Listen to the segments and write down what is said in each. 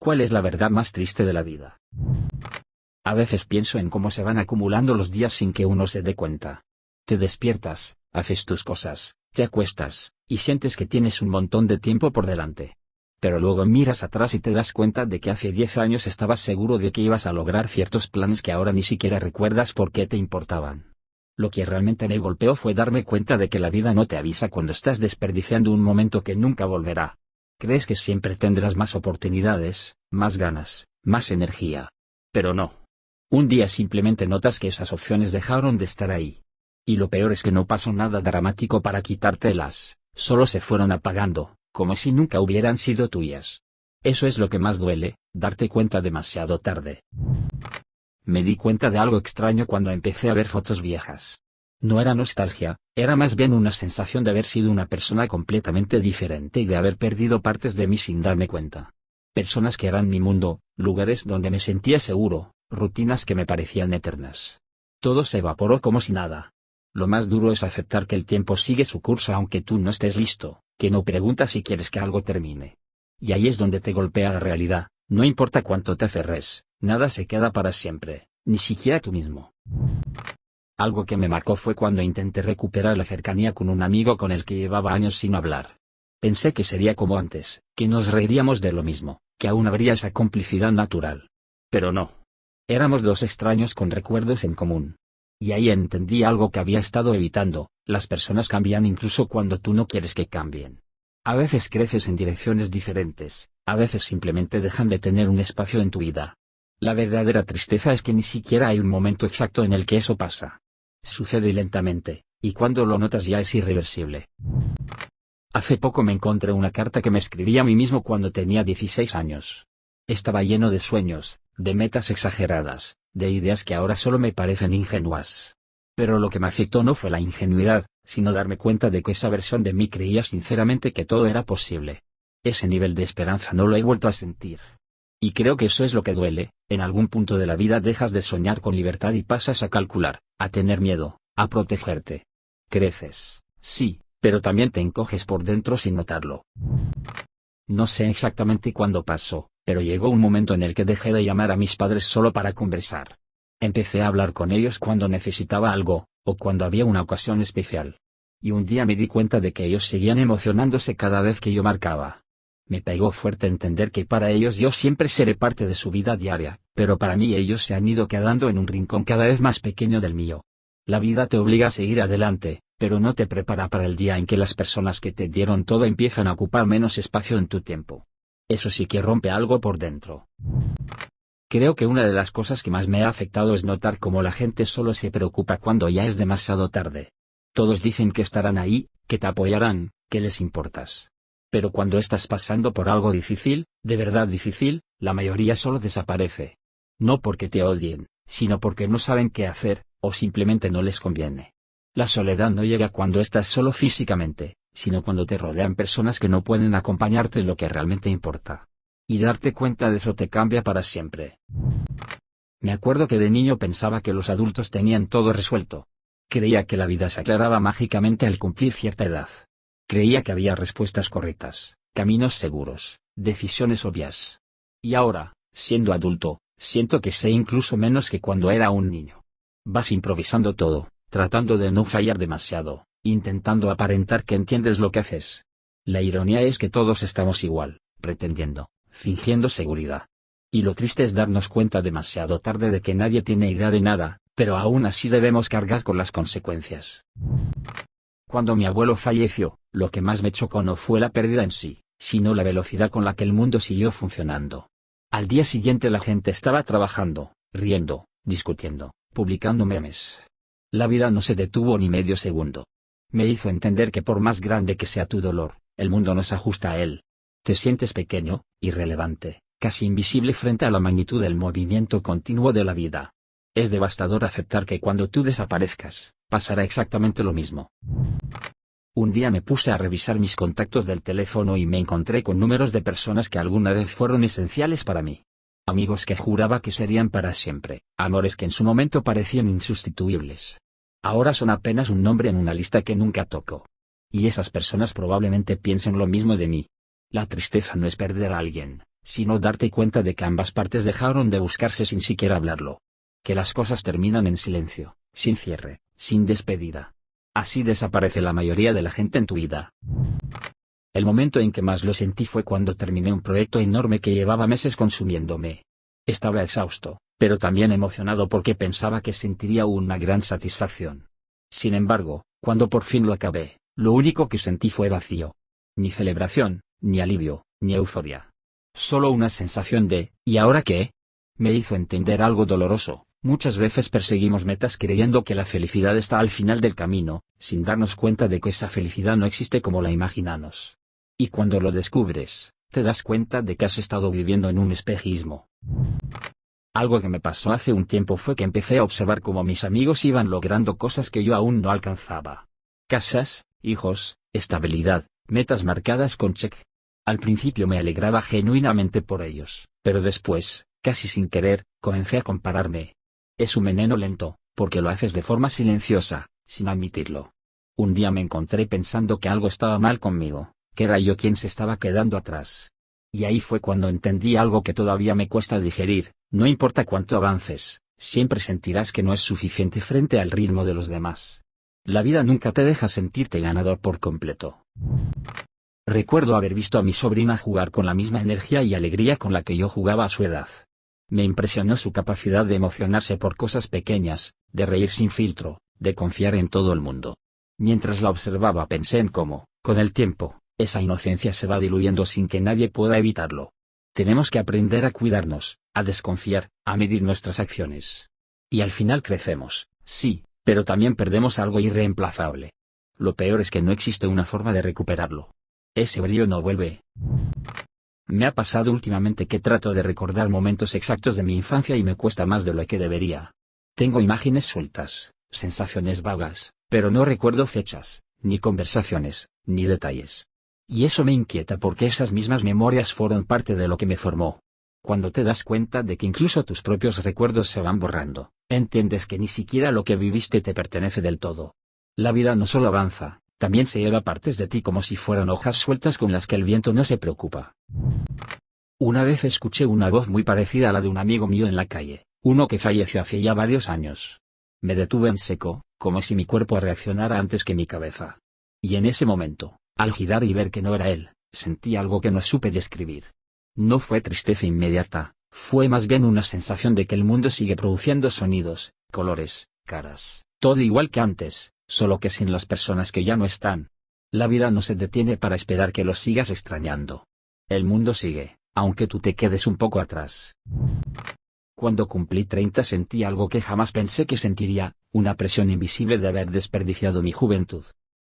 ¿Cuál es la verdad más triste de la vida? A veces pienso en cómo se van acumulando los días sin que uno se dé cuenta. Te despiertas, haces tus cosas, te acuestas, y sientes que tienes un montón de tiempo por delante. Pero luego miras atrás y te das cuenta de que hace 10 años estabas seguro de que ibas a lograr ciertos planes que ahora ni siquiera recuerdas por qué te importaban. Lo que realmente me golpeó fue darme cuenta de que la vida no te avisa cuando estás desperdiciando un momento que nunca volverá. Crees que siempre tendrás más oportunidades, más ganas, más energía. Pero no. Un día simplemente notas que esas opciones dejaron de estar ahí. Y lo peor es que no pasó nada dramático para quitártelas, solo se fueron apagando, como si nunca hubieran sido tuyas. Eso es lo que más duele, darte cuenta demasiado tarde. Me di cuenta de algo extraño cuando empecé a ver fotos viejas. No era nostalgia, era más bien una sensación de haber sido una persona completamente diferente y de haber perdido partes de mí sin darme cuenta. Personas que eran mi mundo, lugares donde me sentía seguro, rutinas que me parecían eternas. Todo se evaporó como si nada. Lo más duro es aceptar que el tiempo sigue su curso aunque tú no estés listo, que no preguntas si quieres que algo termine. Y ahí es donde te golpea la realidad, no importa cuánto te aferres, nada se queda para siempre, ni siquiera tú mismo. Algo que me marcó fue cuando intenté recuperar la cercanía con un amigo con el que llevaba años sin hablar. Pensé que sería como antes, que nos reiríamos de lo mismo, que aún habría esa complicidad natural. Pero no. Éramos dos extraños con recuerdos en común. Y ahí entendí algo que había estado evitando: las personas cambian incluso cuando tú no quieres que cambien. A veces creces en direcciones diferentes, a veces simplemente dejan de tener un espacio en tu vida. La verdadera tristeza es que ni siquiera hay un momento exacto en el que eso pasa. Sucede lentamente, y cuando lo notas ya es irreversible. Hace poco me encontré una carta que me escribí a mí mismo cuando tenía 16 años. Estaba lleno de sueños, de metas exageradas, de ideas que ahora solo me parecen ingenuas. Pero lo que me afectó no fue la ingenuidad, sino darme cuenta de que esa versión de mí creía sinceramente que todo era posible. Ese nivel de esperanza no lo he vuelto a sentir. Y creo que eso es lo que duele: en algún punto de la vida dejas de soñar con libertad y pasas a calcular, a tener miedo, a protegerte. Creces, sí, pero también te encoges por dentro sin notarlo. No sé exactamente cuándo pasó, pero llegó un momento en el que dejé de llamar a mis padres solo para conversar. Empecé a hablar con ellos cuando necesitaba algo, o cuando había una ocasión especial. Y un día me di cuenta de que ellos seguían emocionándose cada vez que yo marcaba. Me pegó fuerte entender que para ellos yo siempre seré parte de su vida diaria, pero para mí ellos se han ido quedando en un rincón cada vez más pequeño del mío. La vida te obliga a seguir adelante, pero no te prepara para el día en que las personas que te dieron todo empiezan a ocupar menos espacio en tu tiempo. Eso sí que rompe algo por dentro. Creo que una de las cosas que más me ha afectado es notar cómo la gente solo se preocupa cuando ya es demasiado tarde. Todos dicen que estarán ahí, que te apoyarán, que les importas. Pero cuando estás pasando por algo difícil, de verdad difícil, la mayoría solo desaparece. No porque te odien, sino porque no saben qué hacer, o simplemente no les conviene. La soledad no llega cuando estás solo físicamente, sino cuando te rodean personas que no pueden acompañarte en lo que realmente importa. Y darte cuenta de eso te cambia para siempre. Me acuerdo que de niño pensaba que los adultos tenían todo resuelto. Creía que la vida se aclaraba mágicamente al cumplir cierta edad. Creía que había respuestas correctas, caminos seguros, decisiones obvias. Y ahora, siendo adulto, siento que sé incluso menos que cuando era un niño. Vas improvisando todo, tratando de no fallar demasiado, intentando aparentar que entiendes lo que haces. La ironía es que todos estamos igual, pretendiendo, fingiendo seguridad. Y lo triste es darnos cuenta demasiado tarde de que nadie tiene idea de nada, pero aún así debemos cargar con las consecuencias. Cuando mi abuelo falleció, lo que más me chocó no fue la pérdida en sí, sino la velocidad con la que el mundo siguió funcionando. Al día siguiente la gente estaba trabajando, riendo, discutiendo, publicando memes. La vida no se detuvo ni medio segundo. Me hizo entender que por más grande que sea tu dolor, el mundo no se ajusta a él. Te sientes pequeño, irrelevante, casi invisible frente a la magnitud del movimiento continuo de la vida. Es devastador aceptar que cuando tú desaparezcas, pasará exactamente lo mismo. Un día me puse a revisar mis contactos del teléfono y me encontré con números de personas que alguna vez fueron esenciales para mí. Amigos que juraba que serían para siempre, amores que en su momento parecían insustituibles. Ahora son apenas un nombre en una lista que nunca toco. Y esas personas probablemente piensen lo mismo de mí. La tristeza no es perder a alguien, sino darte cuenta de que ambas partes dejaron de buscarse sin siquiera hablarlo. Que las cosas terminan en silencio, sin cierre, sin despedida. Así desaparece la mayoría de la gente en tu vida. El momento en que más lo sentí fue cuando terminé un proyecto enorme que llevaba meses consumiéndome. Estaba exhausto, pero también emocionado porque pensaba que sentiría una gran satisfacción. Sin embargo, cuando por fin lo acabé, lo único que sentí fue vacío. Ni celebración, ni alivio, ni euforia. Solo una sensación de ¿y ahora qué? Me hizo entender algo doloroso. Muchas veces perseguimos metas creyendo que la felicidad está al final del camino, sin darnos cuenta de que esa felicidad no existe como la imaginamos. Y cuando lo descubres, te das cuenta de que has estado viviendo en un espejismo. Algo que me pasó hace un tiempo fue que empecé a observar cómo mis amigos iban logrando cosas que yo aún no alcanzaba. Casas, hijos, estabilidad, metas marcadas con check. Al principio me alegraba genuinamente por ellos, pero después, casi sin querer, comencé a compararme. Es un veneno lento, porque lo haces de forma silenciosa, sin admitirlo. Un día me encontré pensando que algo estaba mal conmigo, que era yo quien se estaba quedando atrás. Y ahí fue cuando entendí algo que todavía me cuesta digerir: no importa cuánto avances, siempre sentirás que no es suficiente frente al ritmo de los demás. La vida nunca te deja sentirte ganador por completo. Recuerdo haber visto a mi sobrina jugar con la misma energía y alegría con la que yo jugaba a su edad. Me impresionó su capacidad de emocionarse por cosas pequeñas, de reír sin filtro, de confiar en todo el mundo. Mientras la observaba pensé en cómo, con el tiempo, esa inocencia se va diluyendo sin que nadie pueda evitarlo. Tenemos que aprender a cuidarnos, a desconfiar, a medir nuestras acciones. Y al final crecemos, sí, pero también perdemos algo irreemplazable. Lo peor es que no existe una forma de recuperarlo. Ese brillo no vuelve. Me ha pasado últimamente que trato de recordar momentos exactos de mi infancia y me cuesta más de lo que debería. Tengo imágenes sueltas, sensaciones vagas, pero no recuerdo fechas, ni conversaciones, ni detalles. Y eso me inquieta porque esas mismas memorias fueron parte de lo que me formó. Cuando te das cuenta de que incluso tus propios recuerdos se van borrando, entiendes que ni siquiera lo que viviste te pertenece del todo. La vida no solo avanza, también se lleva partes de ti como si fueran hojas sueltas con las que el viento no se preocupa. Una vez escuché una voz muy parecida a la de un amigo mío en la calle, uno que falleció hace ya varios años. Me detuve en seco, como si mi cuerpo reaccionara antes que mi cabeza. Y en ese momento, al girar y ver que no era él, sentí algo que no supe describir. No fue tristeza inmediata, fue más bien una sensación de que el mundo sigue produciendo sonidos, colores, caras, todo igual que antes, solo que sin las personas que ya no están. La vida no se detiene para esperar que lo sigas extrañando. El mundo sigue, aunque tú te quedes un poco atrás. Cuando cumplí 30 sentí algo que jamás pensé que sentiría, una presión invisible de haber desperdiciado mi juventud.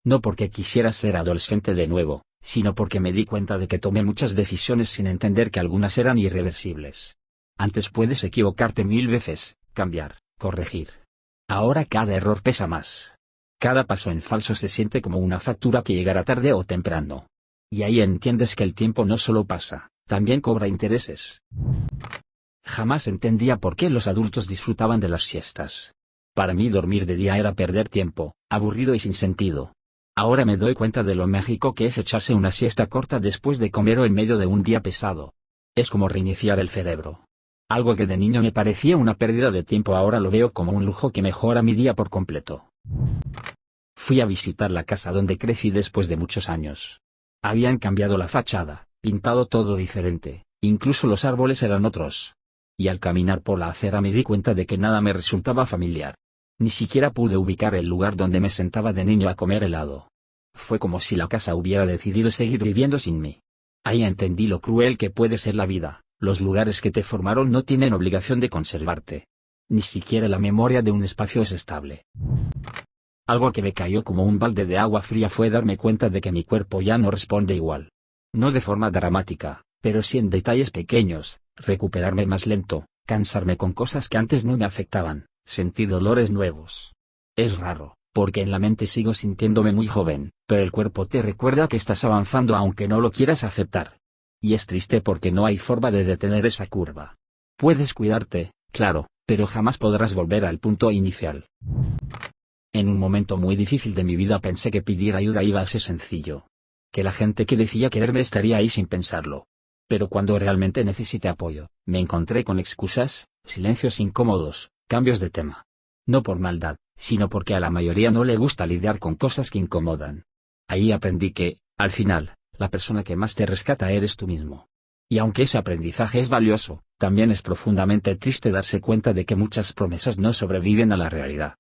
No porque quisiera ser adolescente de nuevo, sino porque me di cuenta de que tomé muchas decisiones sin entender que algunas eran irreversibles. Antes puedes equivocarte 1000 veces, cambiar, corregir. Ahora cada error pesa más. Cada paso en falso se siente como una factura que llegará tarde o temprano. Y ahí entiendes que el tiempo no solo pasa, también cobra intereses. Jamás entendía por qué los adultos disfrutaban de las siestas. Para mí dormir de día era perder tiempo, aburrido y sin sentido. Ahora me doy cuenta de lo mágico que es echarse una siesta corta después de comer o en medio de un día pesado. Es como reiniciar el cerebro. Algo que de niño me parecía una pérdida de tiempo ahora lo veo como un lujo que mejora mi día por completo. Fui a visitar la casa donde crecí después de muchos años. Habían cambiado la fachada, pintado todo diferente, incluso los árboles eran otros. Y al caminar por la acera me di cuenta de que nada me resultaba familiar. Ni siquiera pude ubicar el lugar donde me sentaba de niño a comer helado. Fue como si la casa hubiera decidido seguir viviendo sin mí. Ahí entendí lo cruel que puede ser la vida. Los lugares que te formaron no tienen obligación de conservarte. Ni siquiera la memoria de un espacio es estable. Algo que me cayó como un balde de agua fría fue darme cuenta de que mi cuerpo ya no responde igual. No de forma dramática, pero sí en detalles pequeños: recuperarme más lento, cansarme con cosas que antes no me afectaban, sentir dolores nuevos. Es raro, porque en la mente sigo sintiéndome muy joven, pero el cuerpo te recuerda que estás avanzando aunque no lo quieras aceptar. Y es triste porque no hay forma de detener esa curva. Puedes cuidarte, claro, pero jamás podrás volver al punto inicial. En un momento muy difícil de mi vida pensé que pedir ayuda iba a ser sencillo. Que la gente que decía quererme estaría ahí sin pensarlo. Pero cuando realmente necesité apoyo, me encontré con excusas, silencios incómodos, cambios de tema. No por maldad, sino porque a la mayoría no le gusta lidiar con cosas que incomodan. Ahí aprendí que, al final, la persona que más te rescata eres tú mismo. Y aunque ese aprendizaje es valioso, también es profundamente triste darse cuenta de que muchas promesas no sobreviven a la realidad.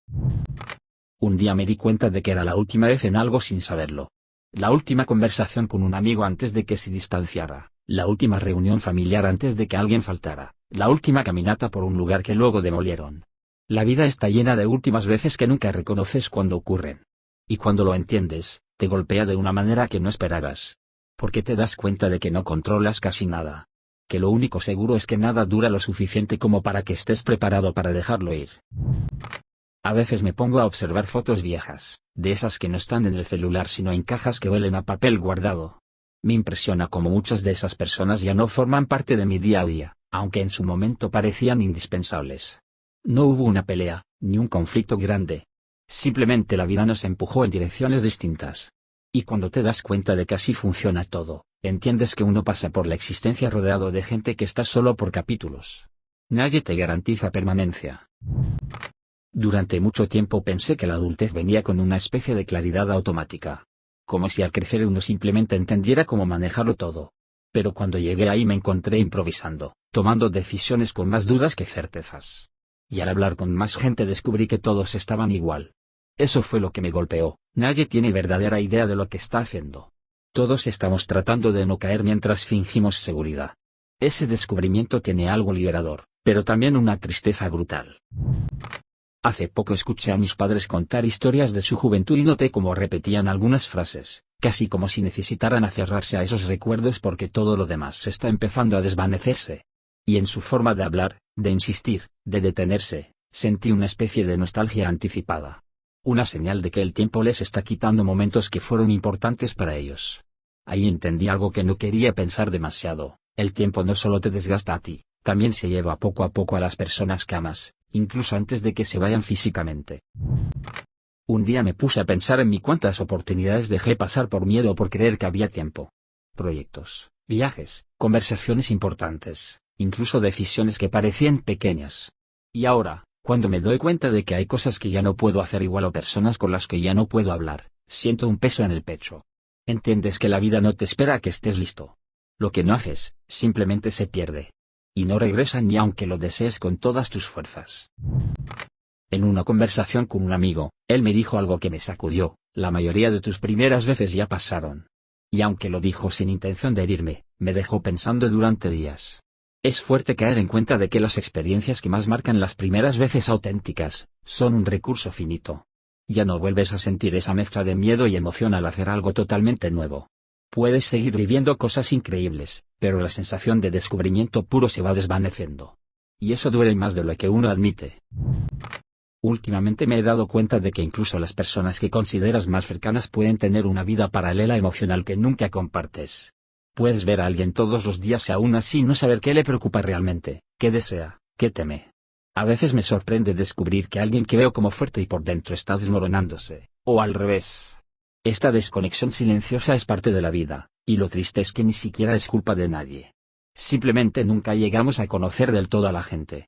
Un día me di cuenta de que era la última vez en algo sin saberlo. La última conversación con un amigo antes de que se distanciara, la última reunión familiar antes de que alguien faltara, la última caminata por un lugar que luego demolieron. La vida está llena de últimas veces que nunca reconoces cuando ocurren. Y cuando lo entiendes, te golpea de una manera que no esperabas. Porque te das cuenta de que no controlas casi nada. Que lo único seguro es que nada dura lo suficiente como para que estés preparado para dejarlo ir. A veces me pongo a observar fotos viejas, de esas que no están en el celular sino en cajas que huelen a papel guardado. Me impresiona cómo muchas de esas personas ya no forman parte de mi día a día, aunque en su momento parecían indispensables. No hubo una pelea, ni un conflicto grande. Simplemente la vida nos empujó en direcciones distintas. Y cuando te das cuenta de que así funciona todo, entiendes que uno pasa por la existencia rodeado de gente que está solo por capítulos. Nadie te garantiza permanencia. Durante mucho tiempo pensé que la adultez venía con una especie de claridad automática. Como si al crecer uno simplemente entendiera cómo manejarlo todo. Pero cuando llegué ahí me encontré improvisando, tomando decisiones con más dudas que certezas. Y al hablar con más gente descubrí que todos estaban igual. Eso fue lo que me golpeó, nadie tiene verdadera idea de lo que está haciendo. Todos estamos tratando de no caer mientras fingimos seguridad. Ese descubrimiento tiene algo liberador, pero también una tristeza brutal. Hace poco escuché a mis padres contar historias de su juventud y noté cómo repetían algunas frases, casi como si necesitaran aferrarse a esos recuerdos porque todo lo demás se está empezando a desvanecerse. Y en su forma de hablar, de insistir, de detenerse, sentí una especie de nostalgia anticipada. Una señal de que el tiempo les está quitando momentos que fueron importantes para ellos. Ahí entendí algo que no quería pensar demasiado, el tiempo no solo te desgasta a ti, también se lleva poco a poco a las personas que amas, incluso antes de que se vayan físicamente. Un día me puse a pensar en cuántas oportunidades dejé pasar por miedo o por creer que había tiempo. Proyectos, viajes, conversaciones importantes, incluso decisiones que parecían pequeñas. Y ahora, cuando me doy cuenta de que hay cosas que ya no puedo hacer igual o personas con las que ya no puedo hablar, siento un peso en el pecho. Entiendes que la vida no te espera a que estés listo. Lo que no haces, simplemente se pierde. Y no regresa ni aunque lo desees con todas tus fuerzas. En una conversación con un amigo, él me dijo algo que me sacudió: la mayoría de tus primeras veces ya pasaron. Y aunque lo dijo sin intención de herirme, me dejó pensando durante días. Es fuerte caer en cuenta de que las experiencias que más marcan las primeras veces auténticas, son un recurso finito. Ya no vuelves a sentir esa mezcla de miedo y emoción al hacer algo totalmente nuevo. Puedes seguir viviendo cosas increíbles, pero la sensación de descubrimiento puro se va desvaneciendo. Y eso duele más de lo que uno admite. Últimamente me he dado cuenta de que incluso las personas que consideras más cercanas pueden tener una vida paralela emocional que nunca compartes. Puedes ver a alguien todos los días y aún así no saber qué le preocupa realmente, qué desea, qué teme. A veces me sorprende descubrir que alguien que veo como fuerte y por dentro está desmoronándose, o al revés. Esta desconexión silenciosa es parte de la vida, y lo triste es que ni siquiera es culpa de nadie. Simplemente nunca llegamos a conocer del todo a la gente.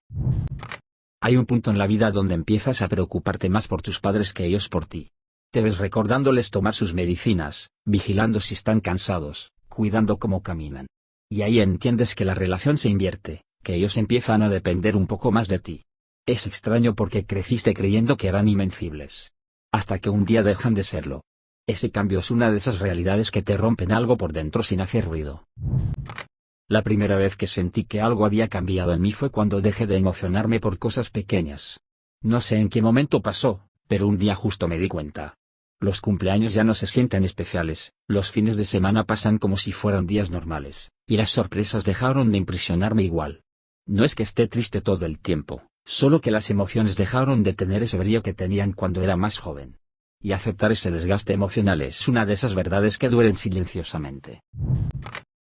Hay un punto en la vida donde empiezas a preocuparte más por tus padres que ellos por ti. Te ves recordándoles tomar sus medicinas, vigilando si están cansados, cuidando cómo caminan. Y ahí entiendes que la relación se invierte, que ellos empiezan a depender un poco más de ti. Es extraño porque creciste creyendo que eran invencibles. Hasta que un día dejan de serlo. Ese cambio es una de esas realidades que te rompen algo por dentro sin hacer ruido. La primera vez que sentí que algo había cambiado en mí fue cuando dejé de emocionarme por cosas pequeñas. No sé en qué momento pasó, pero un día justo me di cuenta. Los cumpleaños ya no se sienten especiales, los fines de semana pasan como si fueran días normales, y las sorpresas dejaron de impresionarme igual. No es que esté triste todo el tiempo, solo que las emociones dejaron de tener ese brillo que tenían cuando era más joven. Y aceptar ese desgaste emocional es una de esas verdades que duelen silenciosamente.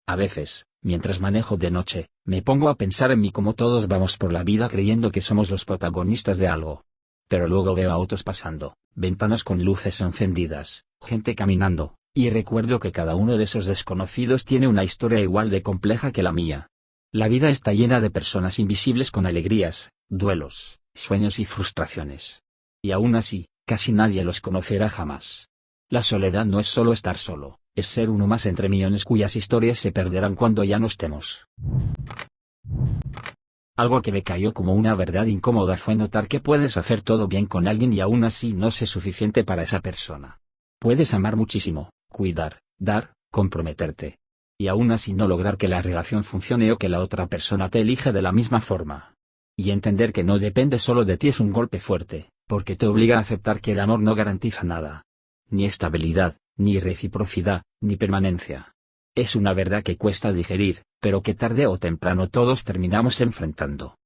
A veces, mientras manejo de noche, me pongo a pensar en mí como todos vamos por la vida creyendo que somos los protagonistas de algo. Pero luego veo autos pasando, ventanas con luces encendidas, gente caminando, Y recuerdo que cada uno de esos desconocidos tiene una historia igual de compleja que la mía. La vida está llena de personas invisibles con alegrías, duelos, sueños y frustraciones. Y aún así, casi nadie los conocerá jamás. La soledad no es solo estar solo, es ser uno más entre millones cuyas historias se perderán cuando ya no estemos. Algo que me cayó como una verdad incómoda fue notar que puedes hacer todo bien con alguien y aún así no ser suficiente para esa persona. Puedes amar muchísimo, cuidar, dar, comprometerte. Y aún así no lograr que la relación funcione o que la otra persona te elija de la misma forma. Y entender que no depende solo de ti es un golpe fuerte, porque te obliga a aceptar que el amor no garantiza nada. Ni estabilidad, ni reciprocidad, ni permanencia. Es una verdad que cuesta digerir, pero que tarde o temprano todos terminamos enfrentando.